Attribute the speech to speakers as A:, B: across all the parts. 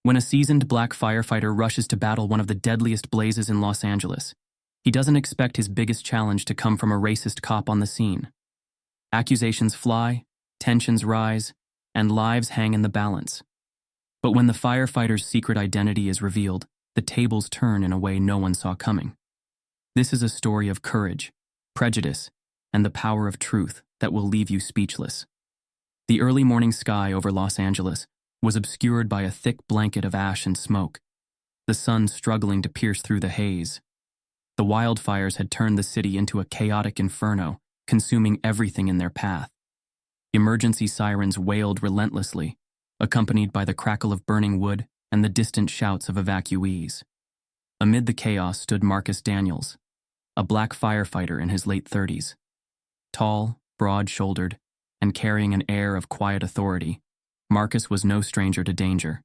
A: When a seasoned black firefighter rushes to battle one of the deadliest blazes in Los Angeles, he doesn't expect his biggest challenge to come from a racist cop on the scene. Accusations fly, tensions rise, and lives hang in the balance. But when the firefighter's secret identity is revealed, the tables turn in a way no one saw coming. This is a story of courage, prejudice, and the power of truth that will leave you speechless. The early morning sky over Los Angeles was obscured by a thick blanket of ash and smoke, the sun struggling to pierce through the haze. The wildfires had turned the city into a chaotic inferno, consuming everything in their path. Emergency sirens wailed relentlessly, accompanied by the crackle of burning wood and the distant shouts of evacuees. Amid the chaos stood Marcus Daniels, a black firefighter in his late 30s. Tall, broad-shouldered, and carrying an air of quiet authority, Marcus was no stranger to danger.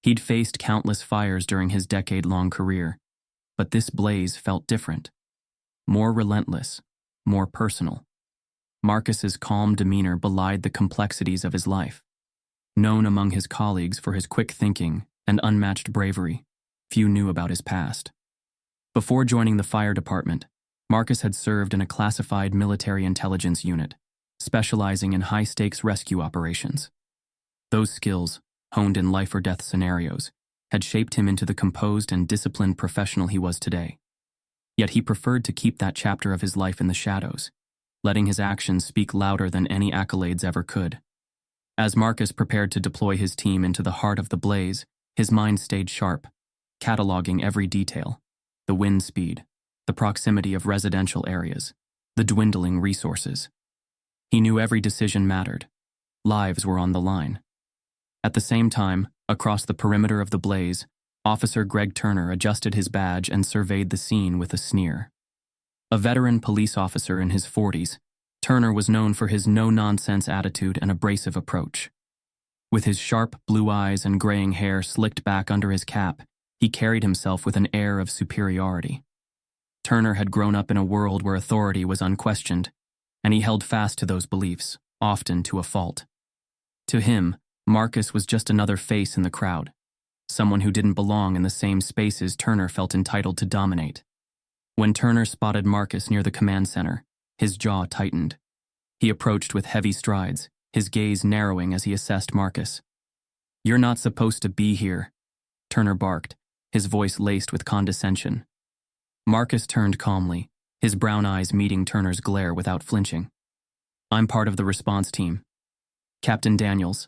A: He'd faced countless fires during his decade-long career, but this blaze felt different. More relentless, more personal. Marcus's calm demeanor belied the complexities of his life. Known among his colleagues for his quick thinking and unmatched bravery, few knew about his past. Before joining the fire department, Marcus had served in a classified military intelligence unit, specializing in high-stakes rescue operations. Those skills, honed in life-or-death scenarios, had shaped him into the composed and disciplined professional he was today. Yet he preferred to keep that chapter of his life in the shadows, letting his actions speak louder than any accolades ever could. As Marcus prepared to deploy his team into the heart of the blaze, his mind stayed sharp, cataloging every detail: the wind speed, the proximity of residential areas, the dwindling resources. He knew every decision mattered. Lives were on the line. At the same time, across the perimeter of the blaze, Officer Greg Turner adjusted his badge and surveyed the scene with a sneer. A veteran police officer in his 40s, Turner was known for his no-nonsense attitude and abrasive approach. With his sharp blue eyes and graying hair slicked back under his cap, he carried himself with an air of superiority. Turner had grown up in a world where authority was unquestioned, and he held fast to those beliefs, often to a fault. To him, Marcus was just another face in the crowd, someone who didn't belong in the same spaces Turner felt entitled to dominate. When Turner spotted Marcus near the command center, his jaw tightened. He approached with heavy strides, his gaze narrowing as he assessed Marcus. "You're not supposed to be here," Turner barked, his voice laced with condescension. Marcus turned calmly, his brown eyes meeting Turner's glare without flinching. "I'm part of the response team. Captain Daniels."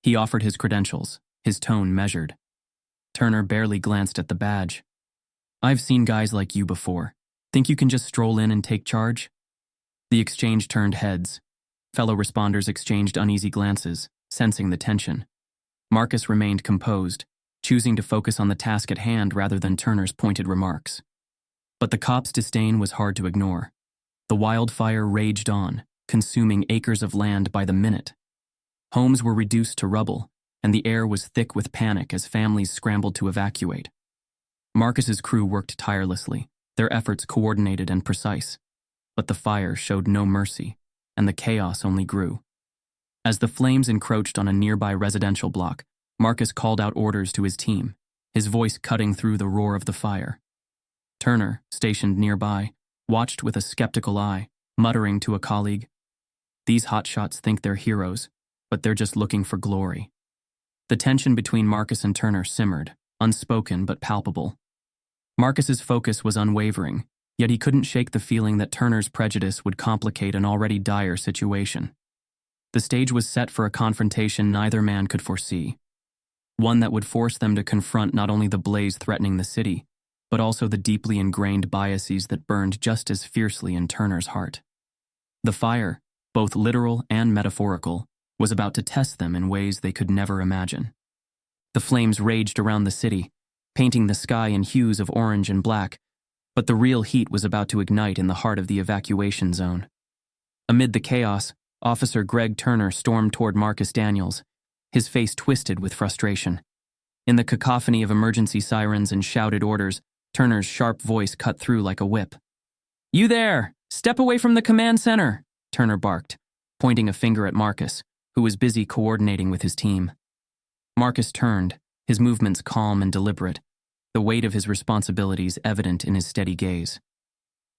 A: He offered his credentials, his tone measured. Turner barely glanced at the badge. "I've seen guys like you before. Think you can just stroll in and take charge?" The exchange turned heads. Fellow responders exchanged uneasy glances, sensing the tension. Marcus remained composed, choosing to focus on the task at hand rather than Turner's pointed remarks. But the cop's disdain was hard to ignore. The wildfire raged on, consuming acres of land by the minute. Homes were reduced to rubble, and the air was thick with panic as families scrambled to evacuate. Marcus's crew worked tirelessly, their efforts coordinated and precise. But the fire showed no mercy, and the chaos only grew. As the flames encroached on a nearby residential block, Marcus called out orders to his team, his voice cutting through the roar of the fire. Turner, stationed nearby, watched with a skeptical eye, muttering to a colleague, "These hotshots think they're heroes, but they're just looking for glory." The tension between Marcus and Turner simmered, unspoken but palpable. Marcus's focus was unwavering, yet he couldn't shake the feeling that Turner's prejudice would complicate an already dire situation. The stage was set for a confrontation neither man could foresee. One that would force them to confront not only the blaze threatening the city, but also the deeply ingrained biases that burned just as fiercely in Turner's heart. The fire, both literal and metaphorical, was about to test them in ways they could never imagine. The flames raged around the city, painting the sky in hues of orange and black, but the real heat was about to ignite in the heart of the evacuation zone. Amid the chaos, Officer Greg Turner stormed toward Marcus Daniels, his face twisted with frustration. In the cacophony of emergency sirens and shouted orders, Turner's sharp voice cut through like a whip. "You there! Step away from the command center!" Turner barked, pointing a finger at Marcus, who was busy coordinating with his team. Marcus turned, his movements calm and deliberate, the weight of his responsibilities evident in his steady gaze.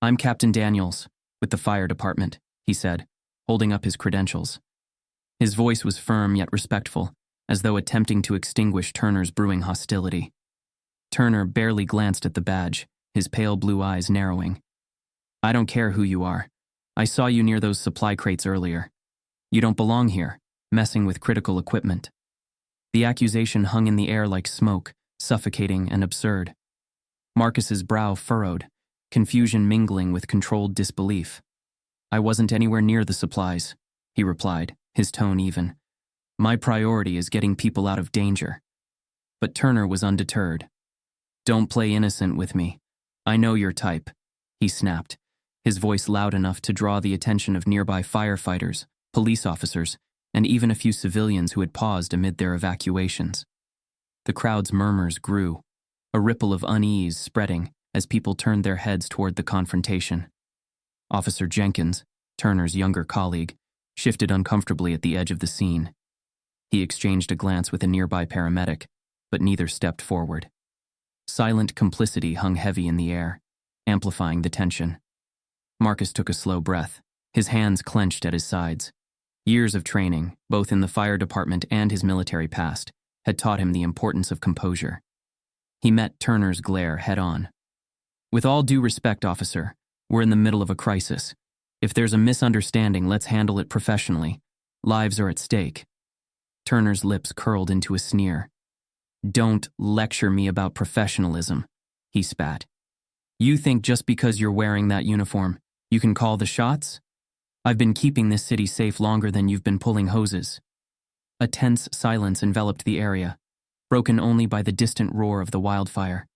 A: "I'm Captain Daniels, with the fire department," he said, holding up his credentials. His voice was firm yet respectful, as though attempting to extinguish Turner's brewing hostility. Turner barely glanced at the badge, his pale blue eyes narrowing. "I don't care who you are. I saw you near those supply crates earlier. You don't belong here, messing with critical equipment." The accusation hung in the air like smoke, suffocating and absurd. Marcus's brow furrowed, confusion mingling with controlled disbelief. "I wasn't anywhere near the supplies," he replied, his tone even. "My priority is getting people out of danger." But Turner was undeterred. "Don't play innocent with me. I know your type," he snapped, his voice loud enough to draw the attention of nearby firefighters, police officers, and even a few civilians who had paused amid their evacuations. The crowd's murmurs grew, a ripple of unease spreading as people turned their heads toward the confrontation. Officer Jenkins, Turner's younger colleague, shifted uncomfortably at the edge of the scene. He exchanged a glance with a nearby paramedic, but neither stepped forward. Silent complicity hung heavy in the air, amplifying the tension. Marcus took a slow breath, his hands clenched at his sides. Years of training, both in the fire department and his military past, had taught him the importance of composure. He met Turner's glare head-on. "With all due respect, officer, we're in the middle of a crisis. If there's a misunderstanding, let's handle it professionally. Lives are at stake." Turner's lips curled into a sneer. "Don't lecture me about professionalism," he spat. "You think just because you're wearing that uniform, you can call the shots? I've been keeping this city safe longer than you've been pulling hoses." A tense silence enveloped the area, broken only by the distant roar of the wildfire.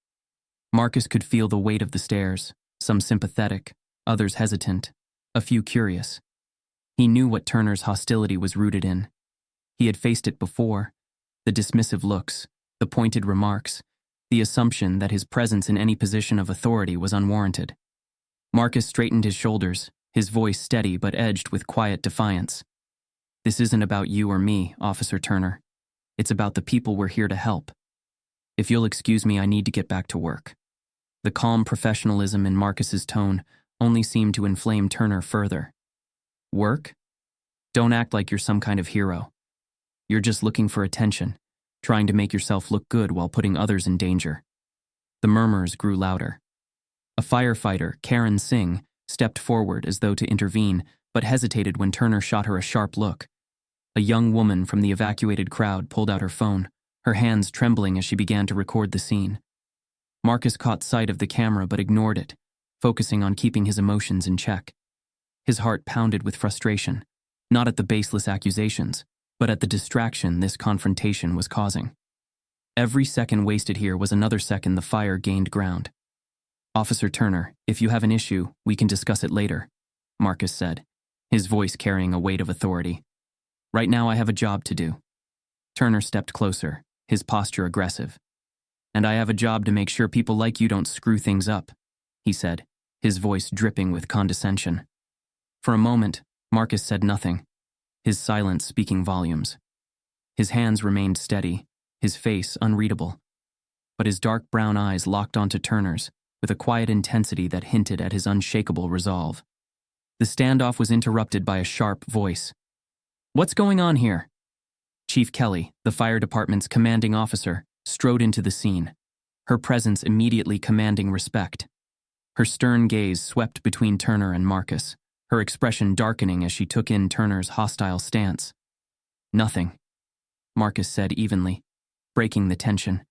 A: Marcus could feel the weight of the stares, some sympathetic, others hesitant, a few curious. He knew what Turner's hostility was rooted in. He had faced it before, the dismissive looks, the pointed remarks, the assumption that his presence in any position of authority was unwarranted. Marcus straightened his shoulders, his voice steady but edged with quiet defiance. "This isn't about you or me, Officer Turner. It's about the people we're here to help. If you'll excuse me, I need to get back to work." The calm professionalism in Marcus's tone only seemed to inflame Turner further. "Work? Don't act like you're some kind of hero. You're just looking for attention, trying to make yourself look good while putting others in danger." The murmurs grew louder. A firefighter, Karen Singh, stepped forward as though to intervene, but hesitated when Turner shot her a sharp look. A young woman from the evacuated crowd pulled out her phone, her hands trembling as she began to record the scene. Marcus caught sight of the camera but ignored it, focusing on keeping his emotions in check. His heart pounded with frustration, not at the baseless accusations, but at the distraction this confrontation was causing. Every second wasted here was another second the fire gained ground. "Officer Turner, if you have an issue, we can discuss it later," Marcus said, his voice carrying a weight of authority. "Right now I have a job to do." Turner stepped closer, his posture aggressive. "And I have a job to make sure people like you don't screw things up," he said, his voice dripping with condescension. For a moment, Marcus said nothing, his silence speaking volumes. His hands remained steady, his face unreadable. But his dark brown eyes locked onto Turner's, with a quiet intensity that hinted at his unshakable resolve. The standoff was interrupted by a sharp voice. "What's going on here?" Chief Kelly, the fire department's commanding officer, strode into the scene, her presence immediately commanding respect. Her stern gaze swept between Turner and Marcus, her expression darkening as she took in Turner's hostile stance. "Nothing," Marcus said evenly, breaking the tension.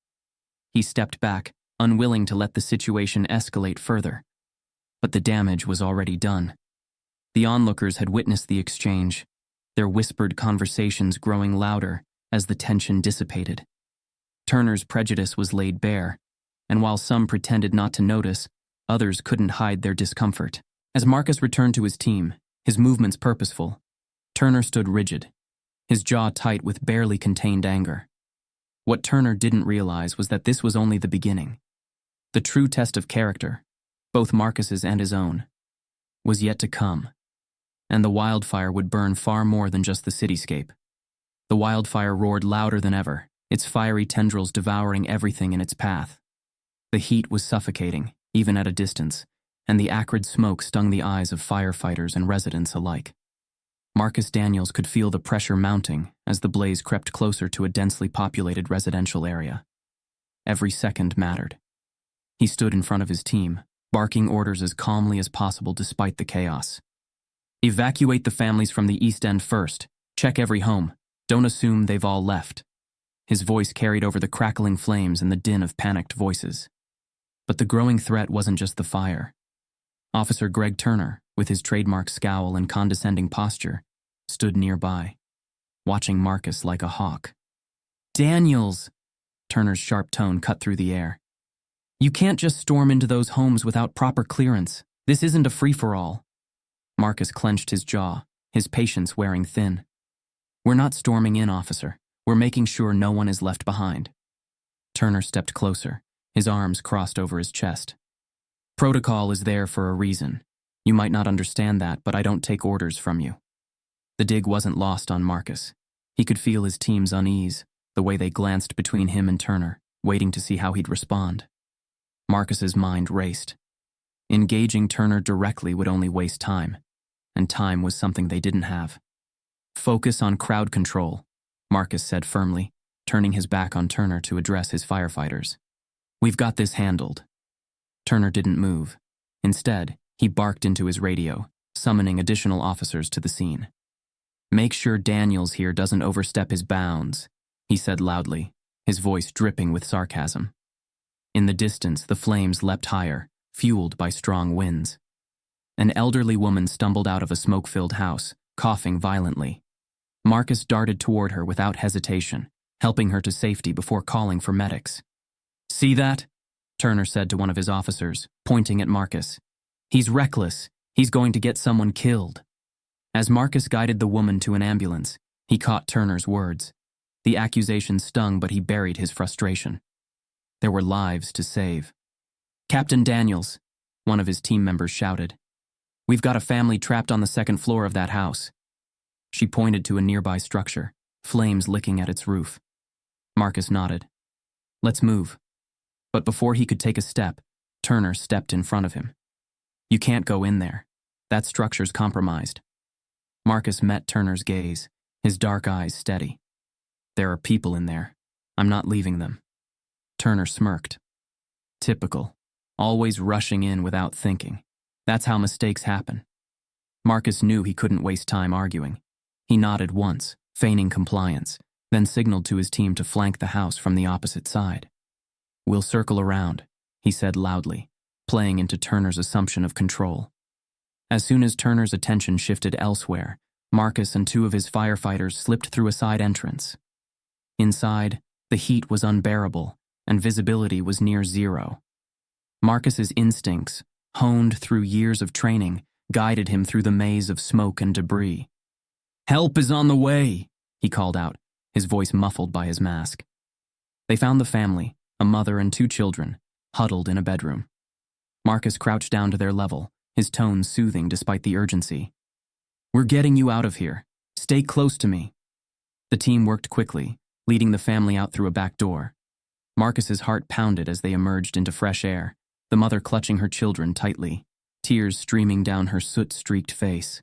A: He stepped back, unwilling to let the situation escalate further. But the damage was already done. The onlookers had witnessed the exchange, their whispered conversations growing louder as the tension dissipated. Turner's prejudice was laid bare, and while some pretended not to notice, others couldn't hide their discomfort. As Marcus returned to his team, his movements purposeful, Turner stood rigid, his jaw tight with barely contained anger. What Turner didn't realize was that this was only the beginning. The true test of character, both Marcus's and his own, was yet to come. And the wildfire would burn far more than just the cityscape. The wildfire roared louder than ever, its fiery tendrils devouring everything in its path. The heat was suffocating, even at a distance, and the acrid smoke stung the eyes of firefighters and residents alike. Marcus Daniels could feel the pressure mounting as the blaze crept closer to a densely populated residential area. Every second mattered. He stood in front of his team, barking orders as calmly as possible despite the chaos. Evacuate the families from the East End first. Check every home. Don't assume they've all left. His voice carried over the crackling flames and the din of panicked voices. But the growing threat wasn't just the fire. Officer Greg Turner, with his trademark scowl and condescending posture, stood nearby, watching Marcus like a hawk. "Daniels!" Turner's sharp tone cut through the air. "You can't just storm into those homes without proper clearance. This isn't a free-for-all." Marcus clenched his jaw, his patience wearing thin. "We're not storming in, officer. We're making sure no one is left behind." Turner stepped closer, his arms crossed over his chest. "Protocol is there for a reason. You might not understand that, but I don't take orders from you." The dig wasn't lost on Marcus. He could feel his team's unease, the way they glanced between him and Turner, waiting to see how he'd respond. Marcus's mind raced. Engaging Turner directly would only waste time, and time was something they didn't have. "Focus on crowd control," Marcus said firmly, turning his back on Turner to address his firefighters. "We've got this handled." Turner didn't move. Instead, he barked into his radio, summoning additional officers to the scene. "Make sure Daniels here doesn't overstep his bounds," he said loudly, his voice dripping with sarcasm. In the distance, the flames leapt higher, fueled by strong winds. An elderly woman stumbled out of a smoke-filled house, coughing violently. Marcus darted toward her without hesitation, helping her to safety before calling for medics. "See that?" Turner said to one of his officers, pointing at Marcus. "He's reckless. He's going to get someone killed." As Marcus guided the woman to an ambulance, he caught Turner's words. The accusation stung, but he buried his frustration. There were lives to save. "Captain Daniels," one of his team members shouted. "We've got a family trapped on the second floor of that house." She pointed to a nearby structure, flames licking at its roof. Marcus nodded. "Let's move." But before he could take a step, Turner stepped in front of him. "You can't go in there. That structure's compromised." Marcus met Turner's gaze, his dark eyes steady. "There are people in there. I'm not leaving them." Turner smirked. Typical. Always rushing in without thinking. That's how mistakes happen. Marcus knew he couldn't waste time arguing. He nodded once, feigning compliance, then signaled to his team to flank the house from the opposite side. "We'll circle around," he said loudly, playing into Turner's assumption of control. As soon as Turner's attention shifted elsewhere, Marcus and two of his firefighters slipped through a side entrance. Inside, the heat was unbearable, and visibility was near zero. Marcus's instincts, honed through years of training, guided him through the maze of smoke and debris. "Help is on the way," he called out, his voice muffled by his mask. They found the family, a mother and two children, huddled in a bedroom. Marcus crouched down to their level, his tone soothing despite the urgency. "We're getting you out of here. Stay close to me." The team worked quickly, leading the family out through a back door. Marcus's heart pounded as they emerged into fresh air, the mother clutching her children tightly, tears streaming down her soot-streaked face.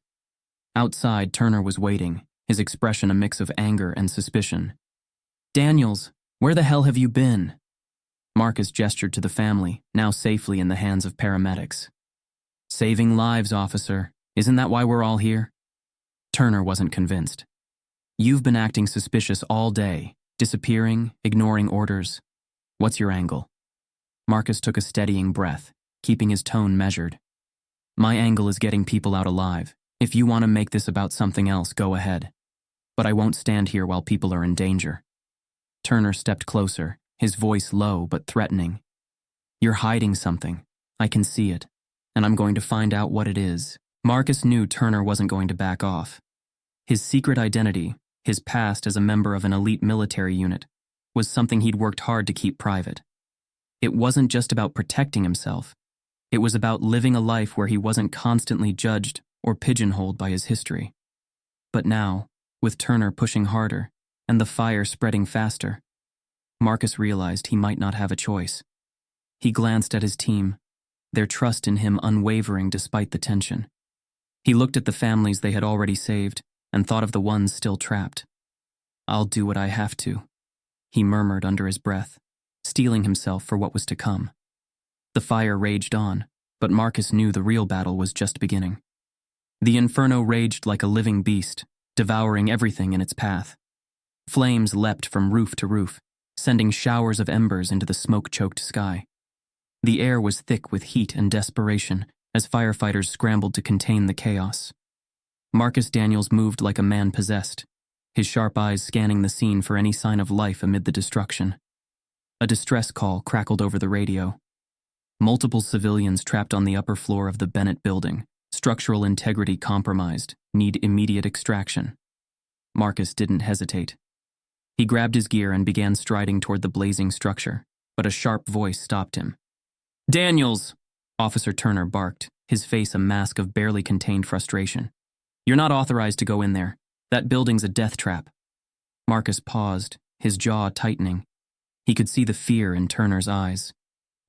A: Outside, Turner was waiting, his expression a mix of anger and suspicion. "Daniels, where the hell have you been?" Marcus gestured to the family, now safely in the hands of paramedics. "Saving lives, officer. Isn't that why we're all here?" Turner wasn't convinced. "You've been acting suspicious all day, disappearing, ignoring orders. What's your angle?" Marcus took a steadying breath, keeping his tone measured. "My angle is getting people out alive. If you want to make this about something else, go ahead. But I won't stand here while people are in danger." Turner stepped closer, his voice low but threatening. "You're hiding something. I can see it, and I'm going to find out what it is." Marcus knew Turner wasn't going to back off. His secret identity, his past as a member of an elite military unit, was something he'd worked hard to keep private. It wasn't just about protecting himself. It was about living a life where he wasn't constantly judged or pigeonholed by his history. But now, with Turner pushing harder and the fire spreading faster, Marcus realized he might not have a choice. He glanced at his team, their trust in him unwavering despite the tension. He looked at the families they had already saved and thought of the ones still trapped. "I'll do what I have to," he murmured under his breath, steeling himself for what was to come. The fire raged on, but Marcus knew the real battle was just beginning. The inferno raged like a living beast, devouring everything in its path. Flames leapt from roof to roof, sending showers of embers into the smoke-choked sky. The air was thick with heat and desperation as firefighters scrambled to contain the chaos. Marcus Daniels moved like a man possessed, his sharp eyes scanning the scene for any sign of life amid the destruction. A distress call crackled over the radio. Multiple civilians trapped on the upper floor of the Bennett building, structural integrity compromised, need immediate extraction. Marcus didn't hesitate. He grabbed his gear and began striding toward the blazing structure, but a sharp voice stopped him. "Daniels!" Officer Turner barked, his face a mask of barely contained frustration. "You're not authorized to go in there. That building's a death trap." Marcus paused, his jaw tightening. He could see the fear in Turner's eyes.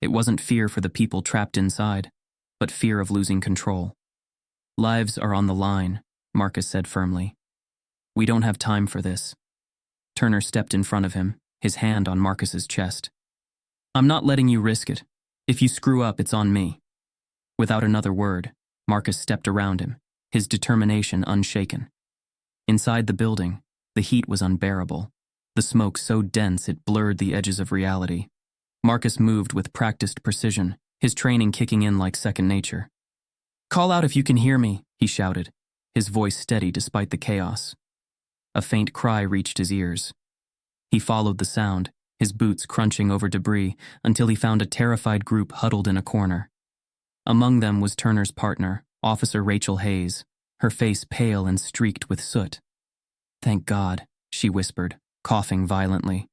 A: It wasn't fear for the people trapped inside, but fear of losing control. "Lives are on the line," Marcus said firmly. "We don't have time for this." Turner stepped in front of him, his hand on Marcus's chest. "I'm not letting you risk it. If you screw up, it's on me." Without another word, Marcus stepped around him, his determination unshaken. Inside the building, the heat was unbearable, the smoke so dense it blurred the edges of reality. Marcus moved with practiced precision, his training kicking in like second nature. "Call out if you can hear me," he shouted, his voice steady despite the chaos. A faint cry reached his ears. He followed the sound, his boots crunching over debris until he found a terrified group huddled in a corner. Among them was Turner's partner, Officer Rachel Hayes, her face pale and streaked with soot. "Thank God," she whispered, coughing violently.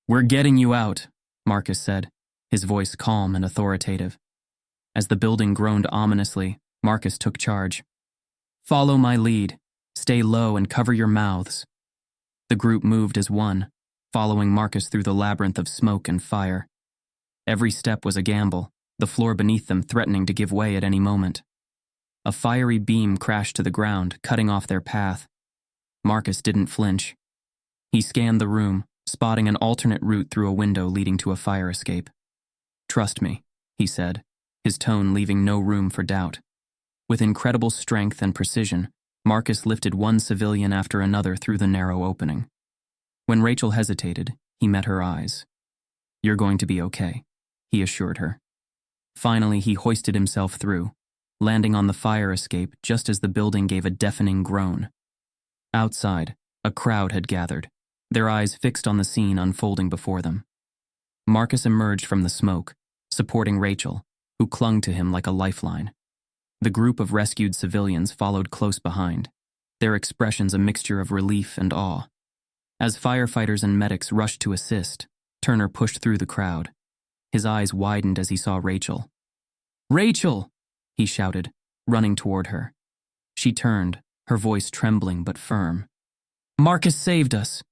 A: "We're getting you out," Marcus said, his voice calm and authoritative. As the building groaned ominously, Marcus took charge. "Follow my lead. Stay low and cover your mouths." The group moved as one, following Marcus through the labyrinth of smoke and fire. Every step was a gamble, the floor beneath them threatening to give way at any moment. A fiery beam crashed to the ground, cutting off their path. Marcus didn't flinch. He scanned the room, spotting an alternate route through a window leading to a fire escape. "Trust me," he said, his tone leaving no room for doubt. With incredible strength and precision, Marcus lifted one civilian after another through the narrow opening. When Rachel hesitated, he met her eyes. "You're going to be okay," he assured her. Finally, he hoisted himself through, landing on the fire escape just as the building gave a deafening groan. Outside, a crowd had gathered, their eyes fixed on the scene unfolding before them. Marcus emerged from the smoke, supporting Rachel, who clung to him like a lifeline. The group of rescued civilians followed close behind, their expressions a mixture of relief and awe. As firefighters and medics rushed to assist, Turner pushed through the crowd. His eyes widened as he saw Rachel. "Rachel!" he shouted, running toward her. She turned, her voice trembling but firm. "Marcus saved us!"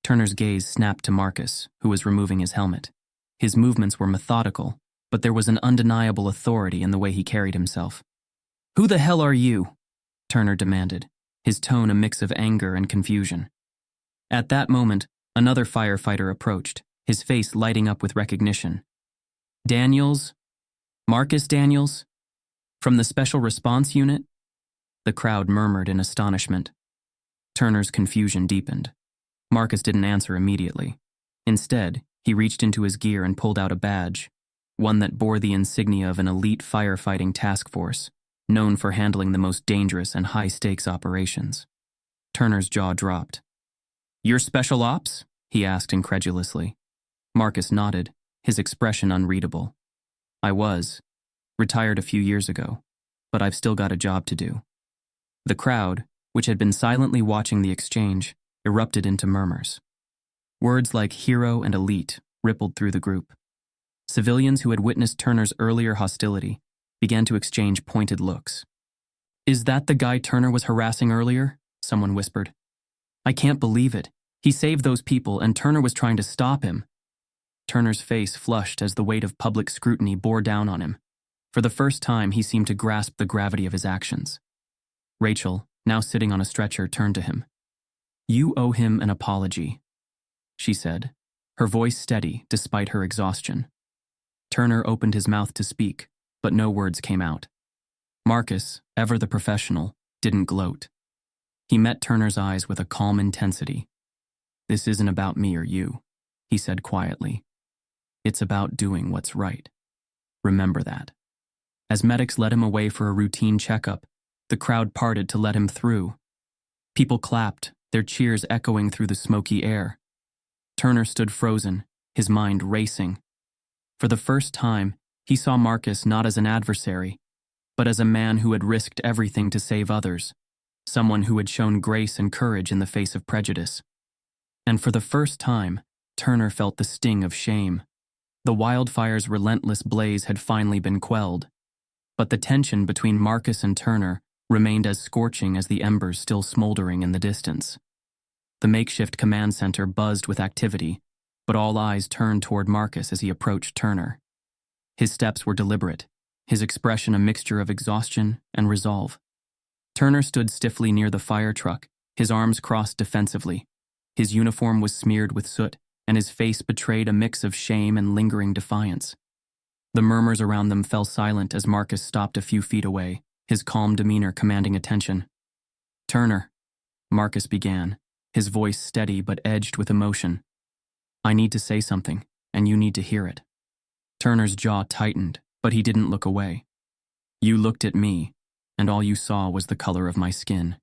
A: Turner's gaze snapped to Marcus, who was removing his helmet. His movements were methodical, but there was an undeniable authority in the way he carried himself. "Who the hell are you?" Turner demanded, his tone a mix of anger and confusion. At that moment, another firefighter approached, his face lighting up with recognition. "Daniels? Marcus Daniels? From the Special Response Unit?" The crowd murmured in astonishment. Turner's confusion deepened. Marcus didn't answer immediately. Instead, he reached into his gear and pulled out a badge, one that bore the insignia of an elite firefighting task force, known for handling the most dangerous and high-stakes operations. Turner's jaw dropped. "You're Special Ops?" he asked incredulously. Marcus nodded, his expression unreadable. "I was. Retired a few years ago, but I've still got a job to do." The crowd, which had been silently watching the exchange, erupted into murmurs. Words like hero and elite rippled through the group. Civilians who had witnessed Turner's earlier hostility began to exchange pointed looks. "Is that the guy Turner was harassing earlier?" someone whispered. "I can't believe it. He saved those people, and Turner was trying to stop him. Turner's face flushed as the weight of public scrutiny bore down on him. For the first time, he seemed to grasp the gravity of his actions. Rachel, now sitting on a stretcher, turned to him. "You owe him an apology," she said, her voice steady despite her exhaustion. Turner opened his mouth to speak, but no words came out. Marcus, ever the professional, didn't gloat. He met Turner's eyes with a calm intensity. "This isn't about me or you," he said quietly. "It's about doing what's right. Remember that." As medics led him away for a routine checkup, the crowd parted to let him through. People clapped, their cheers echoing through the smoky air. Turner stood frozen, his mind racing. For the first time, he saw Marcus not as an adversary, but as a man who had risked everything to save others, someone who had shown grace and courage in the face of prejudice. And for the first time, Turner felt the sting of shame. The wildfire's relentless blaze had finally been quelled, but the tension between Marcus and Turner remained as scorching as the embers still smoldering in the distance. The makeshift command center buzzed with activity, but all eyes turned toward Marcus as he approached Turner. His steps were deliberate, his expression a mixture of exhaustion and resolve. Turner stood stiffly near the fire truck, his arms crossed defensively. His uniform was smeared with soot, and his face betrayed a mix of shame and lingering defiance. The murmurs around them fell silent as Marcus stopped a few feet away, his calm demeanor commanding attention. "Turner," Marcus began, his voice steady but edged with emotion. "I need to say something, and you need to hear it." Turner's jaw tightened, but he didn't look away. "You looked at me, and all you saw was the color of my skin.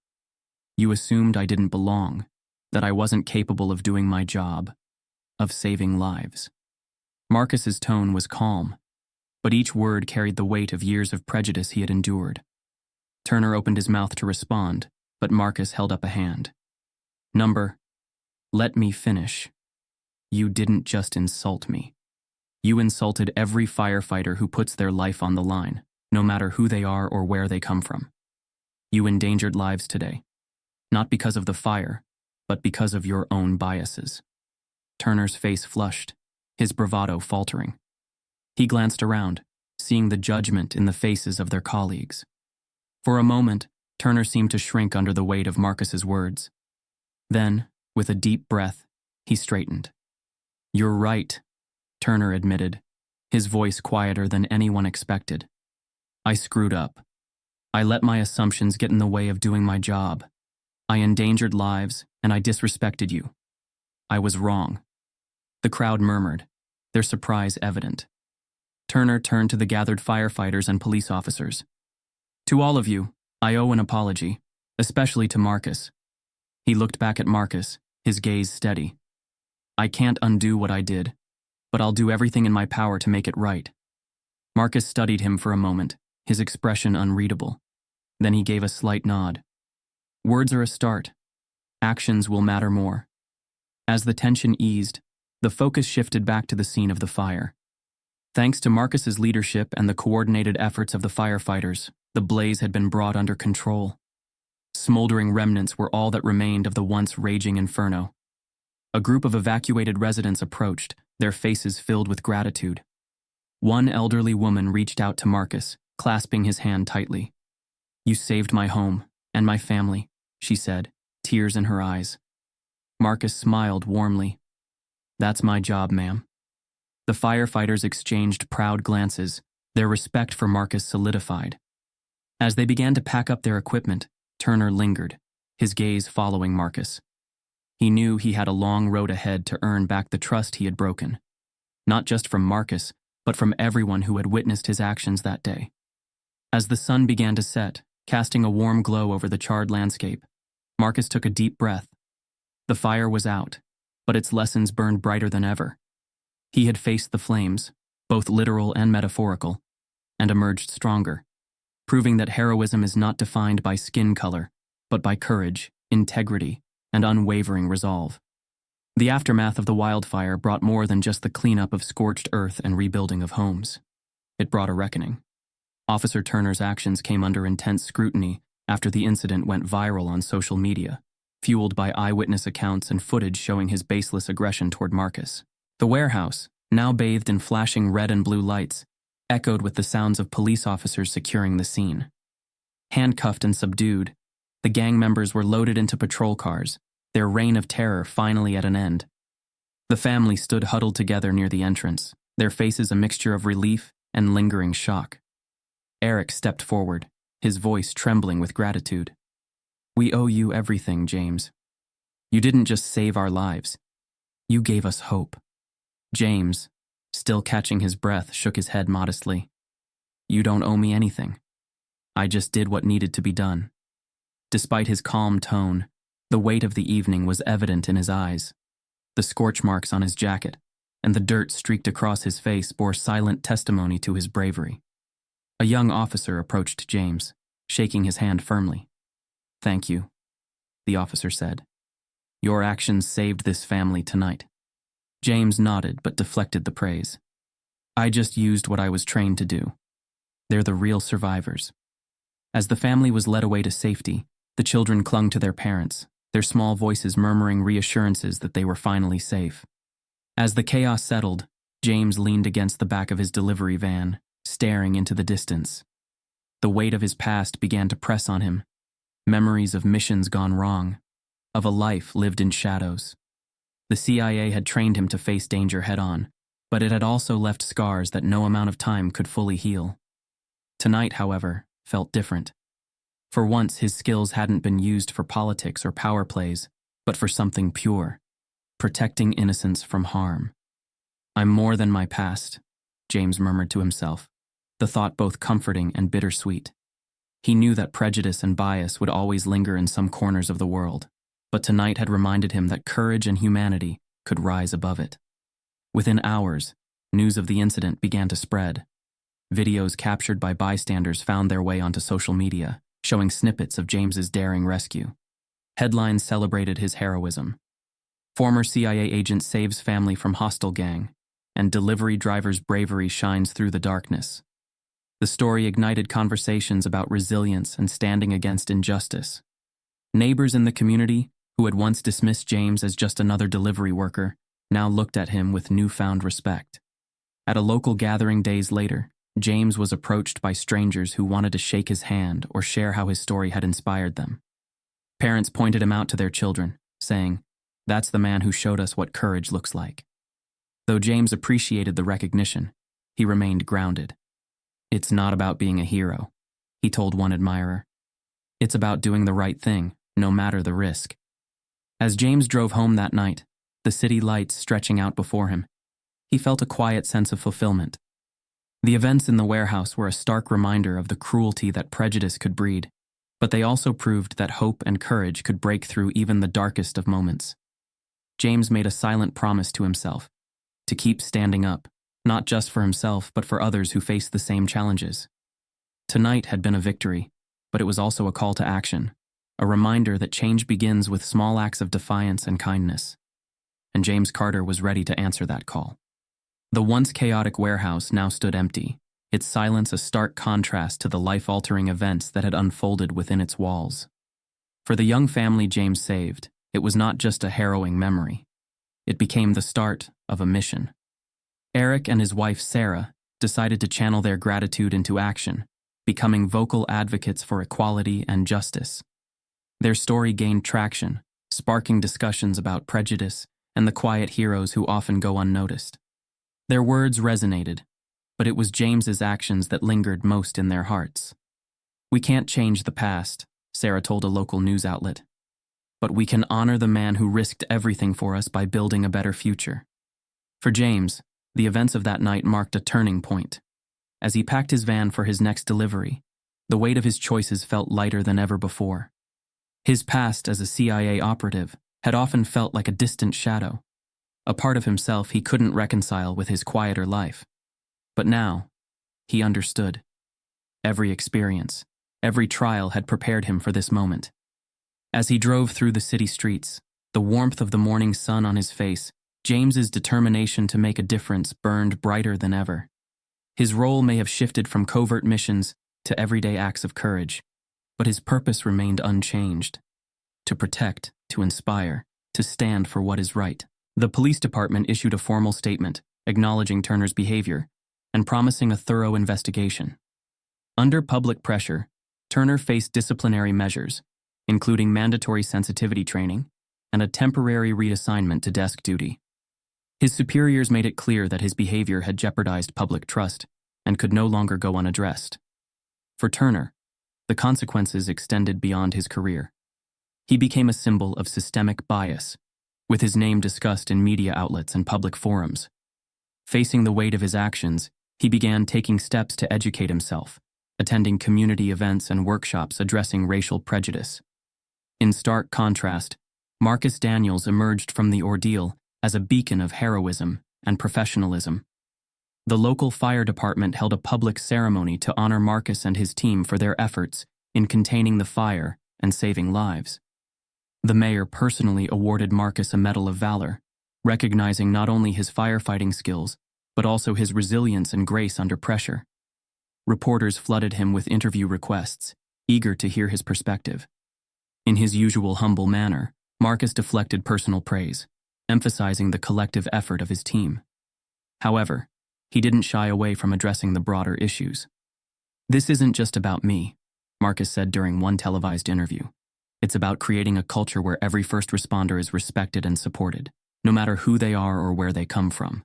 A: You assumed I didn't belong, that I wasn't capable of doing my job, of saving lives." Marcus's tone was calm, but each word carried the weight of years of prejudice he had endured. Turner opened his mouth to respond, but Marcus held up a hand. "Let me finish. You didn't just insult me. You insulted every firefighter who puts their life on the line, no matter who they are or where they come from. You endangered lives today, not because of the fire, but because of your own biases." Turner's face flushed, his bravado faltering. He glanced around, seeing the judgment in the faces of their colleagues. For a moment, Turner seemed to shrink under the weight of Marcus's words. Then, with a deep breath, he straightened. "You're right," Turner admitted, his voice quieter than anyone expected. "I screwed up. I let my assumptions get in the way of doing my job. I endangered lives, and I disrespected you. I was wrong." The crowd murmured, their surprise evident. Turner turned to the gathered firefighters and police officers. "To all of you, I owe an apology, especially to Marcus." He looked back at Marcus, his gaze steady. "I can't undo what I did, but I'll do everything in my power to make it right." Marcus studied him for a moment, his expression unreadable. Then he gave a slight nod. "Words are a start. Actions will matter more." As the tension eased, the focus shifted back to the scene of the fire. Thanks to Marcus's leadership and the coordinated efforts of the firefighters, the blaze had been brought under control. Smoldering remnants were all that remained of the once raging inferno. A group of evacuated residents approached, their faces filled with gratitude. One elderly woman reached out to Marcus, clasping his hand tightly. "You saved my home and my family," she said, tears in her eyes. Marcus smiled warmly. "That's my job, ma'am." The firefighters exchanged proud glances, their respect for Marcus solidified. As they began to pack up their equipment, Turner lingered, his gaze following Marcus. He knew he had a long road ahead to earn back the trust he had broken, not just from Marcus, but from everyone who had witnessed his actions that day. As the sun began to set, casting a warm glow over the charred landscape, Marcus took a deep breath. The fire was out, but its lessons burned brighter than ever. He had faced the flames, both literal and metaphorical, and emerged stronger, proving that heroism is not defined by skin color, but by courage, integrity, and unwavering resolve. The aftermath of the wildfire brought more than just the cleanup of scorched earth and rebuilding of homes. It brought a reckoning. Officer Turner's actions came under intense scrutiny after the incident went viral on social media, fueled by eyewitness accounts and footage showing his baseless aggression toward Marcus. The warehouse, now bathed in flashing red and blue lights, echoed with the sounds of police officers securing the scene. Handcuffed and subdued, the gang members were loaded into patrol cars, their reign of terror finally at an end. The family stood huddled together near the entrance, their faces a mixture of relief and lingering shock. Eric stepped forward, his voice trembling with gratitude. "We owe you everything, James. You didn't just save our lives. You gave us hope." James, still catching his breath, shook his head modestly. "You don't owe me anything. I just did what needed to be done." Despite his calm tone, the weight of the evening was evident in his eyes. The scorch marks on his jacket and the dirt streaked across his face bore silent testimony to his bravery. A young officer approached James, shaking his hand firmly. "Thank you," the officer said. "Your actions saved this family tonight." James nodded but deflected the praise. "I just used what I was trained to do. They're the real survivors." As the family was led away to safety, the children clung to their parents, their small voices murmuring reassurances that they were finally safe. As the chaos settled, James leaned against the back of his delivery van, staring into the distance. The weight of his past began to press on him, memories of missions gone wrong, of a life lived in shadows. The CIA had trained him to face danger head-on, but it had also left scars that no amount of time could fully heal. Tonight, however, felt different. For once, his skills hadn't been used for politics or power plays, but for something pure, protecting innocence from harm. "I'm more than my past," James murmured to himself, the thought both comforting and bittersweet. He knew that prejudice and bias would always linger in some corners of the world, but tonight had reminded him that courage and humanity could rise above it. Within hours, news of the incident began to spread. Videos captured by bystanders found their way onto social media, showing snippets of James's daring rescue. Headlines celebrated his heroism. Former CIA agent saves family from hostile gang, and delivery driver's bravery shines through the darkness. The story ignited conversations about resilience and standing against injustice. Neighbors in the community, who had once dismissed James as just another delivery worker, now looked at him with newfound respect. At a local gathering days later, James was approached by strangers who wanted to shake his hand or share how his story had inspired them. Parents pointed him out to their children, saying, "That's the man who showed us what courage looks like." Though James appreciated the recognition, he remained grounded. "It's not about being a hero," he told one admirer. "It's about doing the right thing, no matter the risk." As James drove home that night, the city lights stretching out before him, he felt a quiet sense of fulfillment. The events in the warehouse were a stark reminder of the cruelty that prejudice could breed, but they also proved that hope and courage could break through even the darkest of moments. James made a silent promise to himself, to keep standing up, not just for himself but for others who faced the same challenges. Tonight had been a victory, but it was also a call to action, a reminder that change begins with small acts of defiance and kindness. And James Carter was ready to answer that call. The once chaotic warehouse now stood empty, its silence a stark contrast to the life-altering events that had unfolded within its walls. For the young family James saved, it was not just a harrowing memory. It became the start of a mission. Eric and his wife Sarah decided to channel their gratitude into action, becoming vocal advocates for equality and justice. Their story gained traction, sparking discussions about prejudice and the quiet heroes who often go unnoticed. Their words resonated, but it was James's actions that lingered most in their hearts. "We can't change the past," Sarah told a local news outlet, "but we can honor the man who risked everything for us by building a better future." For James, the events of that night marked a turning point. As he packed his van for his next delivery, the weight of his choices felt lighter than ever before. His past as a CIA operative had often felt like a distant shadow, a part of himself he couldn't reconcile with his quieter life. But now, he understood. Every experience, every trial had prepared him for this moment. As he drove through the city streets, the warmth of the morning sun on his face, James's determination to make a difference burned brighter than ever. His role may have shifted from covert missions to everyday acts of courage, but his purpose remained unchanged: to protect, to inspire, to stand for what is right. The police department issued a formal statement acknowledging Turner's behavior and promising a thorough investigation. Under public pressure, Turner faced disciplinary measures, including mandatory sensitivity training and a temporary reassignment to desk duty. His superiors made it clear that his behavior had jeopardized public trust and could no longer go unaddressed. For Turner, the consequences extended beyond his career. He became a symbol of systemic bias, with his name discussed in media outlets and public forums. Facing the weight of his actions, he began taking steps to educate himself, attending community events and workshops addressing racial prejudice. In stark contrast, Marcus Daniels emerged from the ordeal as a beacon of heroism and professionalism. The local fire department held a public ceremony to honor Marcus and his team for their efforts in containing the fire and saving lives. The mayor personally awarded Marcus a Medal of Valor, recognizing not only his firefighting skills, but also his resilience and grace under pressure. Reporters flooded him with interview requests, eager to hear his perspective. In his usual humble manner, Marcus deflected personal praise, emphasizing the collective effort of his team. However, he didn't shy away from addressing the broader issues. "This isn't just about me," Marcus said during one televised interview. "It's about creating a culture where every first responder is respected and supported, no matter who they are or where they come from."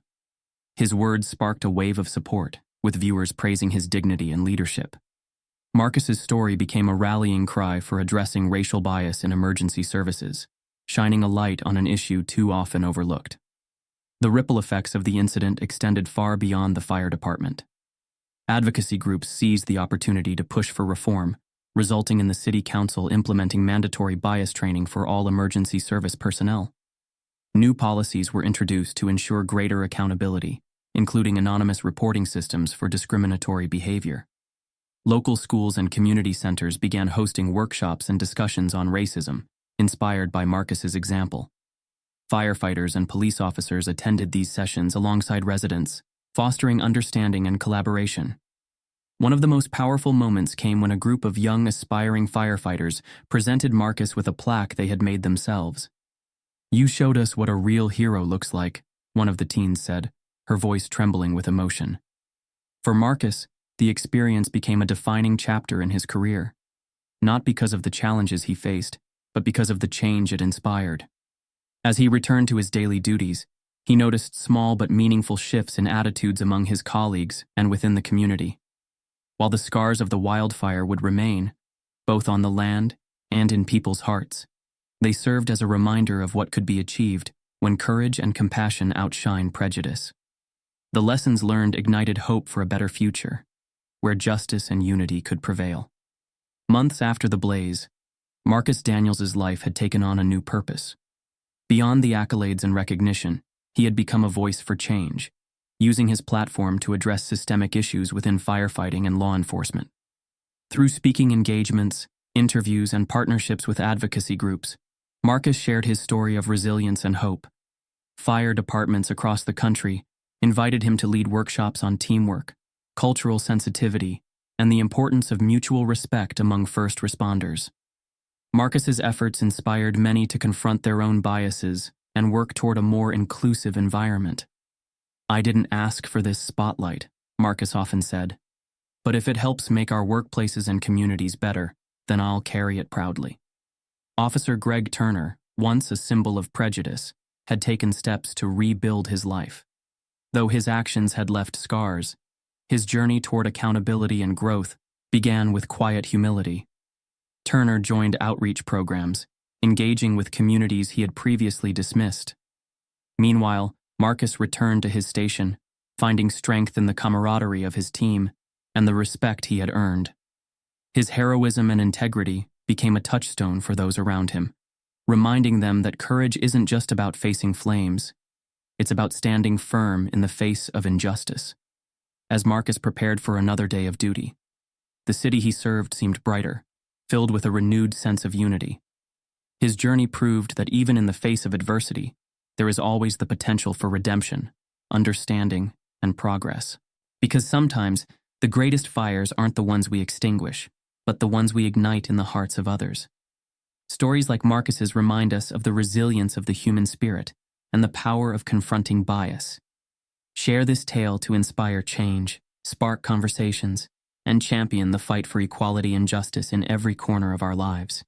A: His words sparked a wave of support, with viewers praising his dignity and leadership. Marcus's story became a rallying cry for addressing racial bias in emergency services, shining a light on an issue too often overlooked. The ripple effects of the incident extended far beyond the fire department. Advocacy groups seized the opportunity to push for reform, resulting in the city council implementing mandatory bias training for all emergency service personnel. New policies were introduced to ensure greater accountability, including anonymous reporting systems for discriminatory behavior. Local schools and community centers began hosting workshops and discussions on racism, inspired by Marcus's example. Firefighters and police officers attended these sessions alongside residents, fostering understanding and collaboration. One of the most powerful moments came when a group of young, aspiring firefighters presented Marcus with a plaque they had made themselves. "You showed us what a real hero looks like," one of the teens said, her voice trembling with emotion. For Marcus, the experience became a defining chapter in his career, not because of the challenges he faced, but because of the change it inspired. As he returned to his daily duties, he noticed small but meaningful shifts in attitudes among his colleagues and within the community. While the scars of the wildfire would remain, both on the land and in people's hearts, they served as a reminder of what could be achieved when courage and compassion outshine prejudice. The lessons learned ignited hope for a better future, where justice and unity could prevail. Months after the blaze, Marcus Daniels' life had taken on a new purpose. Beyond the accolades and recognition, he had become a voice for change, using his platform to address systemic issues within firefighting and law enforcement. Through speaking engagements, interviews, and partnerships with advocacy groups, Marcus shared his story of resilience and hope. Fire departments across the country invited him to lead workshops on teamwork, cultural sensitivity, and the importance of mutual respect among first responders. Marcus's efforts inspired many to confront their own biases and work toward a more inclusive environment. "I didn't ask for this spotlight," Marcus often said, "but if it helps make our workplaces and communities better, then I'll carry it proudly." Officer Greg Turner, once a symbol of prejudice, had taken steps to rebuild his life. Though his actions had left scars, his journey toward accountability and growth began with quiet humility. Turner joined outreach programs, engaging with communities he had previously dismissed. Meanwhile, Marcus returned to his station, finding strength in the camaraderie of his team and the respect he had earned. His heroism and integrity became a touchstone for those around him, reminding them that courage isn't just about facing flames, it's about standing firm in the face of injustice. As Marcus prepared for another day of duty, the city he served seemed brighter, filled with a renewed sense of unity. His journey proved that even in the face of adversity, there is always the potential for redemption, understanding, and progress. Because sometimes, the greatest fires aren't the ones we extinguish, but the ones we ignite in the hearts of others. Stories like Marcus's remind us of the resilience of the human spirit and the power of confronting bias. Share this tale to inspire change, spark conversations, and champion the fight for equality and justice in every corner of our lives.